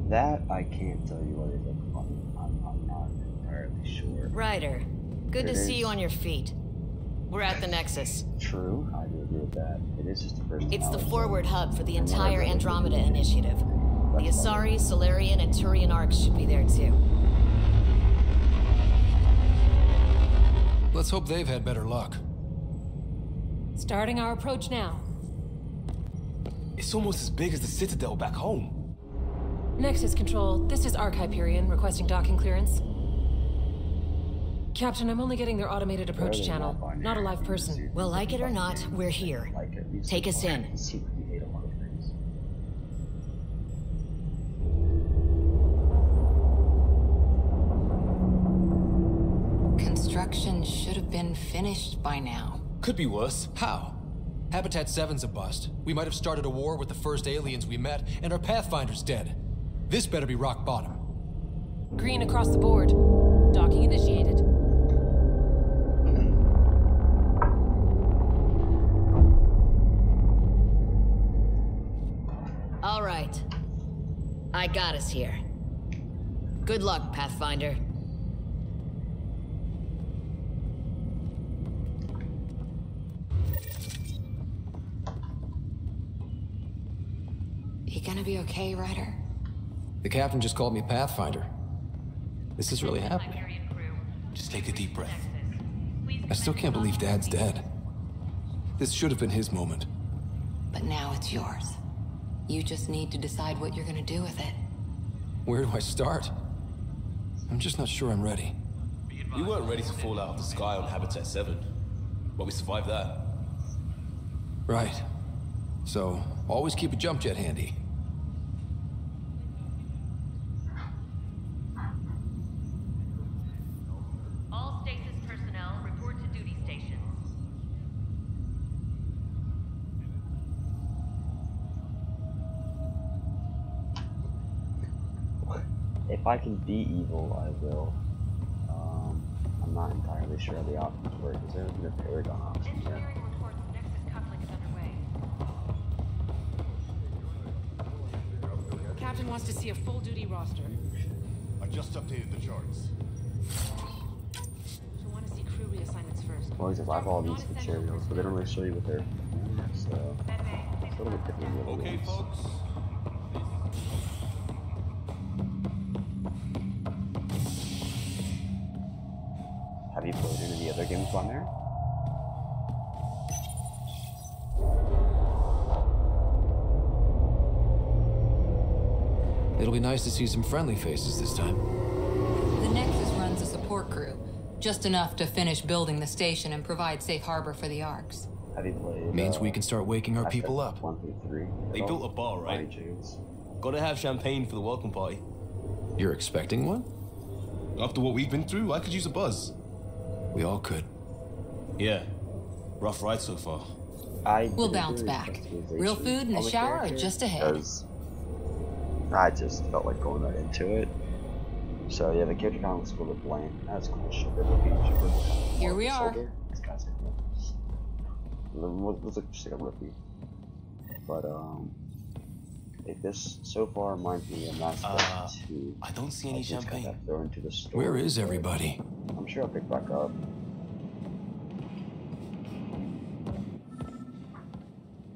That I can't tell you what it looks like. I'm not entirely sure. Ryder, good It to see is. you on your feet. We're at the Nexus. True, I do agree with that. It is just a person. It's the knowledge, forward though. hub for the And entire whatever Andromeda it is, initiative. The that's Asari, Solarian, and Turian arcs should be there too. Let's hope they've had better luck. Starting our approach now. It's almost as big as the Citadel back home. Nexus Control, this is Arc Hyperion requesting docking clearance. Captain, I'm only getting their automated approach channel, not a live person. Well, like it or not, we're here. Take us in. Construction should have been finished by now. Could be worse. How? Habitat 7's a bust. We might have started a war with the first aliens we met, and our Pathfinder's dead. This better be rock bottom. Green across the board. Docking initiated. All right. I got us here. Good luck, Pathfinder. You gonna be okay, Ryder? The captain just called me Pathfinder. This is really happening. Just take a deep breath. I still can't believe Dad's dead. This should have been his moment. But now it's yours. You just need to decide what you're gonna do with it. Where do I start? I'm just not sure I'm ready. We weren't ready to fall out of the sky on Habitat 7, but we survived that. Right. So, always keep a jump jet handy. All stasis personnel report to duty stations. If I can be evil, I will. I'm not entirely sure how the options work. Is there a Paragon option? Yeah. Engineering reports Nexus coupling is underway. Captain wants to see a full-duty roster. I just updated the charts. She'll want to see crew reassignments first. Well, I have all these materials, but they don't really show you what they're doing, so it's a little bit different than the other Okay, ones. folks. Have you played any of the other games on there? It'll be nice to see some friendly faces this time. The Nexus runs a support crew. Just enough to finish building the station and provide safe harbor for the arcs. Have you played? Means we can start waking our people up. 1 through 3. They built a bar, right? James. Gotta have champagne for the welcome party. You're expecting one? After what we've been through, I could use a buzz. We all could. Yeah. Rough ride so far. We'll bounce back. Real food and a shower are just ahead. Because I just felt like going right into it. So yeah, the character kind of looks a little bit bland. That's cool. Sugar looking. Here we are. This guy's looks like just like a rookie. But if this so far reminds me of Mass Effect 2. I don't see any champagne. Got thrown into the store. Where is everybody? I'm sure I'll pick back up.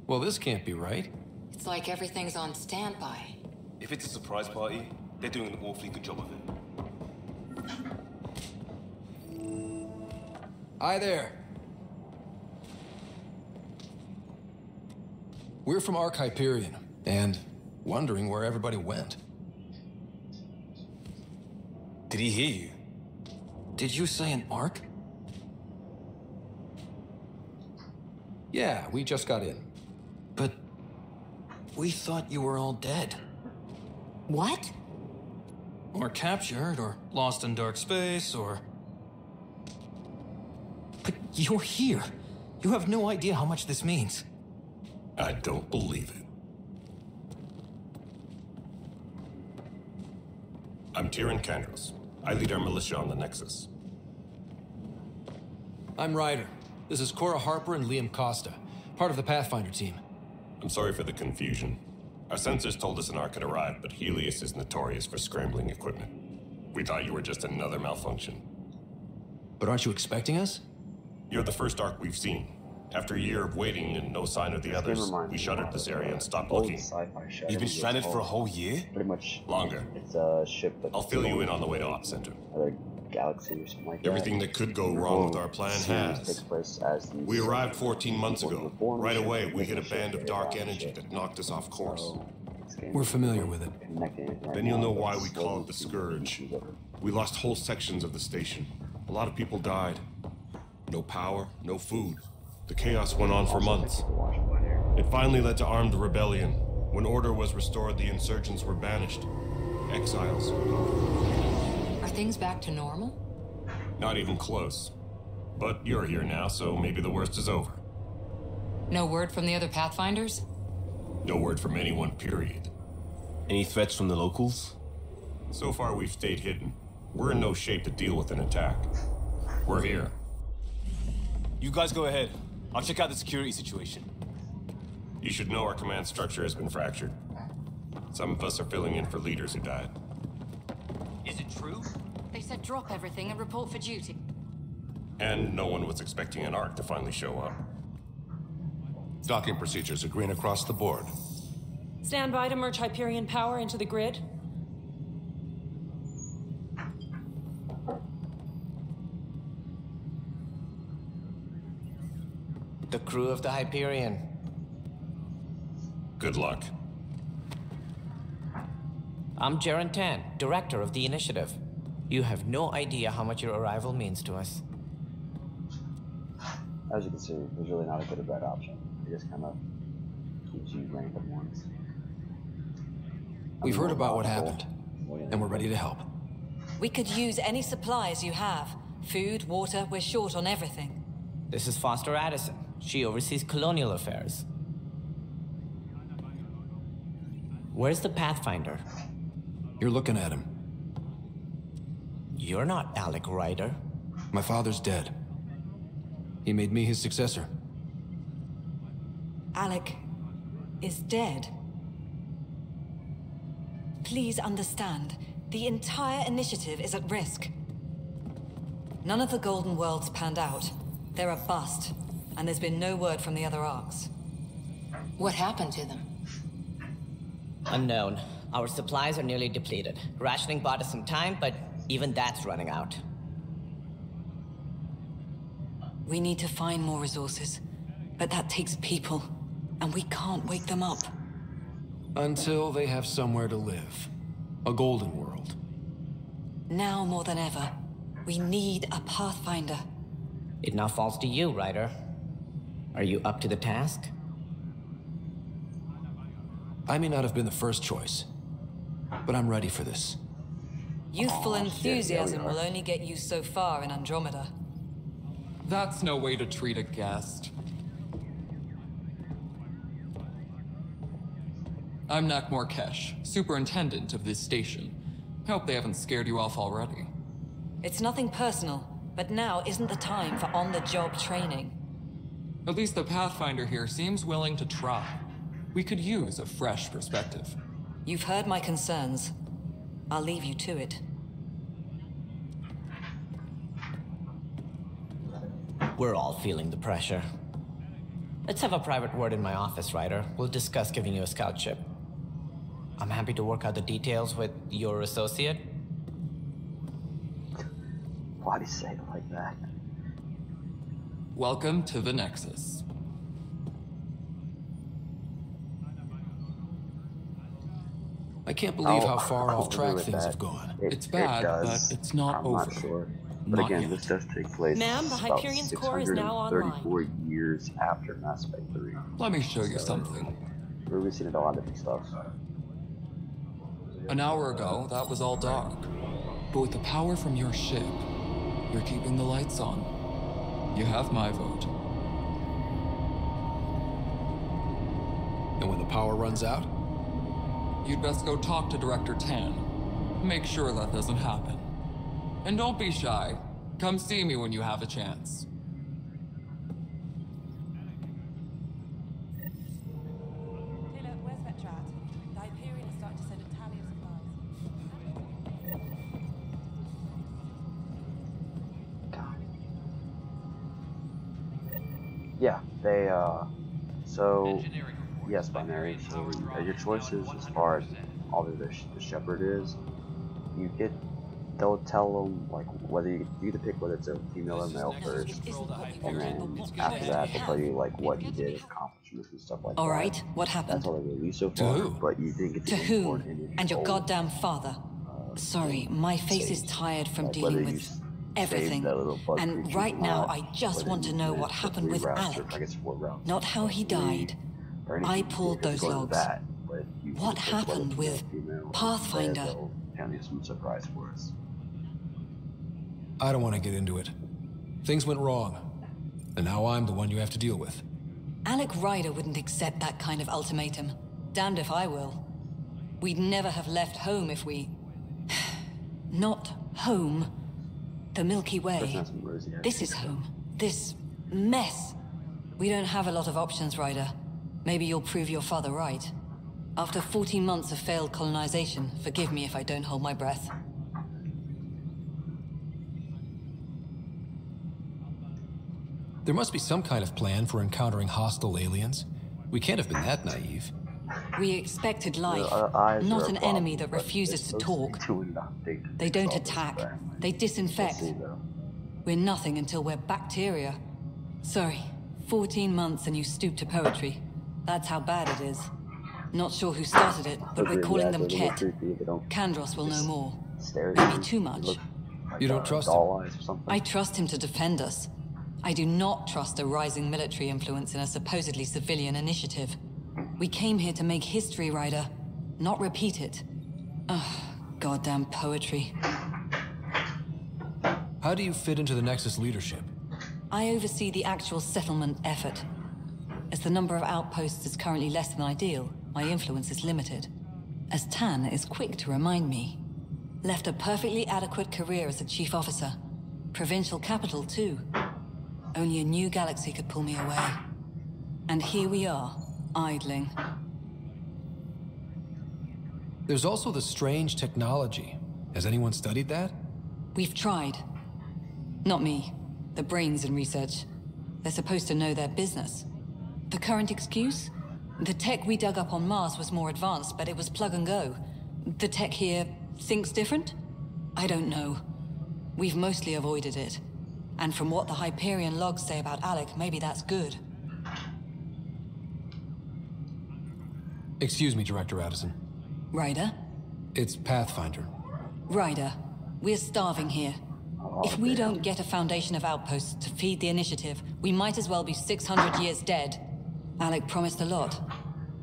Well, this can't be right. It's like everything's on standby. If it's a surprise party, they're doing an awfully good job of it. Hi there. We're from Arc Hyperion, and wondering where everybody went. Did he hear you? Did you say an Arc? Yeah, we just got in. But we thought you were all dead. What? Or captured, or lost in dark space, or... But you're here. You have no idea how much this means. I don't believe it. I'm Tyrion Kandros. I lead our militia on the Nexus. I'm Ryder. This is Cora Harper and Liam Costa, part of the Pathfinder team. I'm sorry for the confusion. Our sensors told us an Ark had arrived, but Helios is notorious for scrambling equipment. We thought you were just another malfunction. But aren't you expecting us? You're the first Ark we've seen. After a year of waiting and no sign of the others, we shuttered this area and stopped Old looking. sci-fi show. You've been stranded for a whole year? Pretty much Longer. It's a ship that's I'll fill you in on the way to Op Center. another galaxy or something like that. Everything that could go wrong with our plan Series has. takes place as these We arrived 14 months people ago. were born Right with away, ship, we hit a the ship, band of they dark arrived energy ship. that knocked us off course. So, this game We're is familiar with it. connecting it right Then now, you'll know but why it's we slowly call it the seeing Scourge. issues over. We lost whole sections of the station. A lot of people died. No power, no food. The chaos went on for months. People watching by here. It finally led to armed rebellion. When order was restored, the insurgents were banished. Exiles. Are things back to normal? Not even close. But you're here now, so maybe the worst is over. No word from the other Pathfinders? No word from anyone, period. Any threats from the locals? So far, we've stayed hidden. We're in no shape to deal with an attack. We're here. You guys go ahead. I'll check out the security situation. You should know our command structure has been fractured. Some of us are filling in for leaders who died. Is it true? They said drop everything and report for duty. And no one was expecting an Ark to finally show up. Docking procedures are green across the board. Stand by to merge Hyperion power into the grid. The crew of the Hyperion. Good luck. I'm Jaren Tan, director of the initiative. You have no idea how much your arrival means to us. As you can see, there's really not a good or bad option. It just kind of gives you random ones. We've heard about what happened, and we're ready to help. We could use any supplies you have. Food, water, we're short on everything. This is Foster Addison. She oversees colonial affairs. Where's the Pathfinder? You're looking at him. You're not Alec Ryder. My father's dead. He made me his successor. Alec is dead. Please understand, the entire initiative is at risk. None of the Golden Worlds panned out. They're a bust, and there's been no word from the other arcs. What happened to them? Unknown. Our supplies are nearly depleted. Rationing bought us some time, but even that's running out. We need to find more resources, but that takes people, and we can't wake them up. Until they have somewhere to live. A golden world. Now more than ever, we need a Pathfinder. It now falls to you, Ryder. Are you up to the task? I may not have been the first choice, but I'm ready for this. Youthful Shit, enthusiasm yeah, we are. will only get you so far in Andromeda. That's no way to treat a guest. I'm Nakmor Kesh, superintendent of this station. Hope they haven't scared you off already. It's nothing personal, but now isn't the time for on-the-job training. At least the Pathfinder here seems willing to try. We could use a fresh perspective. You've heard my concerns. I'll leave you to it. We're all feeling the pressure. Let's have a private word in my office, Ryder. We'll discuss giving you a scout ship. I'm happy to work out the details with your associate. Why do you say it like that? Welcome to the Nexus. I can't believe how I'll far off agree track with things that. have gone. It's bad, does. but it's not I'm over. not sure. But Not again, yet. this does take place Ma'am, the about Hyperion's core is now online. 634 years after Mass Effect 3. Let me show you something. We're releasing a lot of different stuff. An hour ago, that was all dark. But with the power from your ship, you're keeping the lights on. You have my vote. And when the power runs out? You'd best go talk to Director Tan. Make sure that doesn't happen. And don't be shy. Come see me when you have a chance. Taylor, where's Vetrat? They, so, yes, binary. So, your choices as far as obviously the shepherd is, you get, they'll tell them, like, whether you either pick whether it's a female or male first, and then after that, they'll tell you, like, what you did, accomplishments and stuff like that. Alright, what happened? That's all they released so far, but you didn't get to whom? And your goddamn father. Sorry, my face is tired from like dealing with everything. And right now, I just want to know what happened with Alec. Not how he died. I pulled those logs. What happened with Pathfinder? Some surprise for us. I don't want to get into it. Things went wrong. And now I'm the one you have to deal with. Alec Ryder wouldn't accept that kind of ultimatum. Damned if I will. We'd never have left home if we... Not home. The Milky Way. This is home. This mess. We don't have a lot of options, Ryder. Maybe you'll prove your father right. After 14 months of failed colonization, forgive me if I don't hold my breath. There must be some kind of plan for encountering hostile aliens. We can't have been that naive. We expected life, not an enemy that refuses to talk. They don't attack, they disinfect. We're nothing until we're bacteria. Sorry, 14 months and you stoop to poetry. That's how bad it is. Not sure who started it, but we're calling them Ket. Kandros will know more. Maybe too much. You don't trust him? I trust him to defend us. I do not trust a rising military influence in a supposedly civilian initiative. We came here to make history, Ryder, not repeat it. Ugh, goddamn poetry. How do you fit into the Nexus leadership? I oversee the actual settlement effort. As the number of outposts is currently less than ideal, my influence is limited. As Tan is quick to remind me. Left a perfectly adequate career as a chief officer. Provincial capital, too. Only a new galaxy could pull me away. And here we are, idling. There's also the strange technology. Has anyone studied that? We've tried. Not me. The brains in research. They're supposed to know their business. The current excuse? The tech we dug up on Mars was more advanced, but it was plug and go. The tech here thinks different? I don't know. We've mostly avoided it. And from what the Hyperion logs say about Alec, maybe that's good. Excuse me, Director Addison. Ryder? It's Pathfinder. Ryder, we're starving here. If we don't get a foundation of outposts to feed the initiative, we might as well be 600 years dead. Alec promised a lot.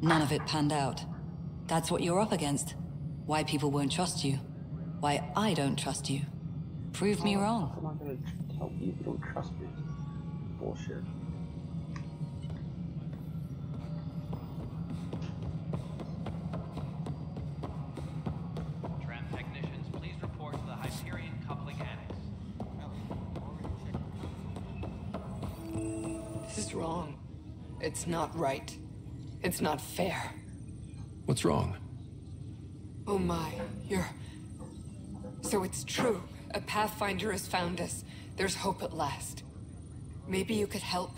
None of it panned out. That's what you're up against. Why people won't trust you. Why I don't trust you. Prove me wrong. I'm not gonna tell you if you don't trust me. Bullshit. Tram technicians, please report to the Hyperion coupling annex. This is wrong. It's not right. It's not fair. What's wrong? Oh my, So it's true. A Pathfinder has found us. There's hope at last. Maybe you could help.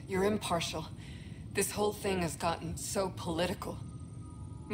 You're impartial. This whole thing has gotten so political.